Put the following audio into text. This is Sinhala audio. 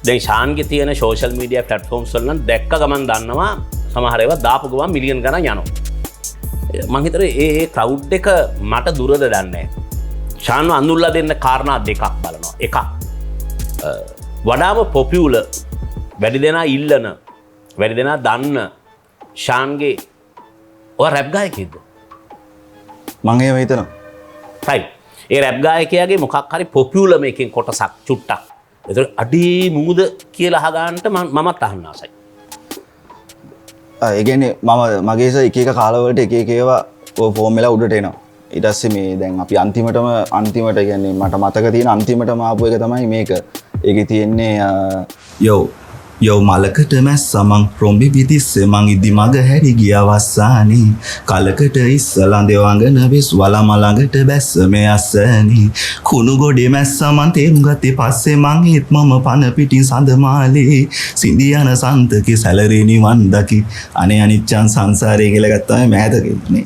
දැන් ශාන්ගේ තියෙන සෝෂල් මීඩියා ප්ලැට්ෆෝම්ස් වල නම් දැක්ක ගමන් දන්නවා සමහර ඒවා දාපු ගමන් මිලියන් ගණන් යනවා. මං හිතුවේ ඒ ක්‍රවුඩ් එක මට දුරද දන්නේ නැහැ. ශාන්ව අඳුල්ලා දෙන්න කාරණා දෙකක් බලනවා. එකක් වඩාම පොපියුලර් වැඩි දෙනා ඉල්ලන වැඩි දෙනා දන්න ශාන්ගේ ඔය රැප් ගායකයෙක්ද? මං එහෙම හිතනවා. right. ඒ රැප් ගායකයාගේ මොකක් හරි පොපියුලර් මේකෙන් කොටසක් චුට්ටක්. ඒතර අඩේ මුමුද කියලා අහගන්නට මමත් අහන්න ආසයි. ඒ කියන්නේ මම මගේ එක එක කාලවලට එක එක ඒවා ෆෝම් වෙලා උඩට එනවා. ඊට පස්සේ මේ දැන් අපි අන්තිමට කියන්නේ මට මතක තියෙන අන්තිමටම ආපු එක තමයි මේක. ඒකේ තියෙන්නේ යෝ මලකට මැස්ස මං රොම්බි පිටිස්සේ මං ඉදි මග හැරි ගියා වස්සානි කලකට ඉස්සලා දෙවඟන වෙස් වලම ළඟට බැස්ස මේ අස්සනි කුණු ගොඩේ මැස්ස මං තේරුම් ගත්තේ පස්සේ මං ඒත් මම පන පිටින් සඳමාලේ සිඳියන සන්තකේ සැලරේ නිවන් දකි අනේ අනිච්චන් සංසාරේ කියලා ගත්තාම මෑත කියන්නේ